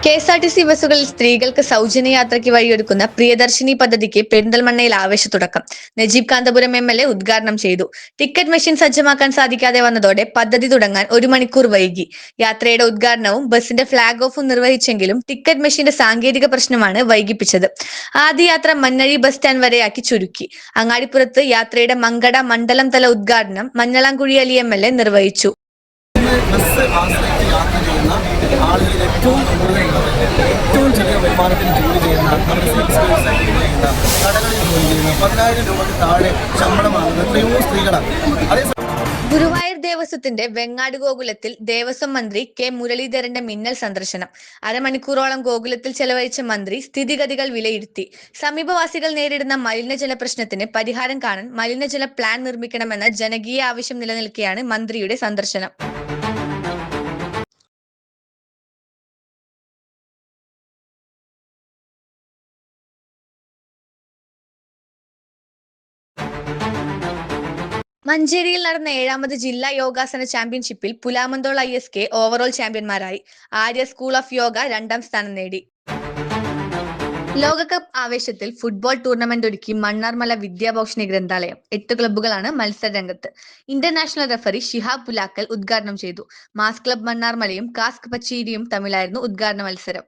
KSRTC ബസ്സുകളിൽ സ്ത്രീകൾക്ക് സൗജന്യ യാത്രയ്ക്ക് വഴിയൊരുക്കുന്ന പ്രിയദർശിനി പദ്ധതിക്ക് പെരിന്തൽമണ്ണയിൽ ആവേശത്തുടക്കം. നജീബ് കാന്തപുരം എം.എൽ.എ ഉദ്ഘാടനം ചെയ്തു. ടിക്കറ്റ് മെഷീൻ സജ്ജമാക്കാൻ സാധിക്കാതെ വന്നതോടെ പദ്ധതി തുടങ്ങാൻ 1 മണിക്കൂർ വൈകി. യാത്രയുടെ ഉദ്ഘാടനവും ബസിന്റെ ഫ്ളാഗ് ഓഫും നിർവഹിച്ചെങ്കിലും ടിക്കറ്റ് മെഷീന്റെ സാങ്കേതിക പ്രശ്നമാണ് വൈകിപ്പിച്ചത്. ആദ്യ യാത്ര മന്നഴി ബസ് സ്റ്റാൻഡ് വരെയാക്കി ചുരുക്കി. അങ്ങാടിപ്പുറത്ത് യാത്രയുടെ മങ്കട മണ്ഡലം തല ഉദ്ഘാടനം മഞ്ഞളാംകുഴി അലി എം.എൽ.എ നിർവഹിച്ചു. ബസ് ആശ്രയിച്ച് യാത്ര ചെയ്യുന്ന ആളുകളിൽ ഏറ്റവും ചെറിയ വരുമാനത്തിന് ജോലി ചെയ്യുന്ന കടകളിൽ ജോലി ചെയ്യുന്ന 10,000 രൂപയ്ക്ക് താഴെ ശമ്പളമാകുന്ന എത്രയോ സ്ത്രീകളാണ്. ഗുരുവായൂർ ദേവസ്വത്തിന്റെ വെങ്ങാട് ഗോകുലത്തിൽ ദേവസ്വം മന്ത്രി കെ മുരളീധരന്റെ മിന്നൽ സന്ദർശനം. അരമണിക്കൂറോളം ഗോകുലത്തിൽ ചെലവഴിച്ച മന്ത്രി സ്ഥിതിഗതികൾ വിലയിരുത്തി. സമീപവാസികൾ നേരിടുന്ന മലിനജല പ്രശ്നത്തിന് പരിഹാരം കാണാൻ മലിനജല പ്ലാൻ നിർമ്മിക്കണമെന്ന ജനകീയ ആവശ്യം നിലനിൽക്കെയാണ് മന്ത്രിയുടെ സന്ദർശനം. മഞ്ചേരിയിൽ നടന്ന 7ാമത് ജില്ലാ യോഗാസന ചാമ്പ്യൻഷിപ്പിൽ പുലാമന്തോൾ ISK ഓവറോൾ ചാമ്പ്യന്മാരായി. ആര്യ സ്കൂൾ ഓഫ് യോഗ 2ാം സ്ഥാനം നേടി. ലോകകപ്പ് ആവേശത്തിൽ ഫുട്ബോൾ ടൂർണമെന്റ് ഒരുക്കി മണ്ണാർമല വിദ്യാഭോഷണി ഗ്രന്ഥാലയം. 8 ക്ലബ്ബുകളാണ് മത്സരരംഗത്ത്. ഇന്റർനാഷണൽ റഫറി ഷിഹാബ് പുലാക്കൽ ഉദ്ഘാടനം ചെയ്തു. മാസ് ക്ലബ് മണ്ണാർമലയും കാസ്ക് പച്ചേരിയും തമ്മിലായിരുന്നു ഉദ്ഘാടന മത്സരം.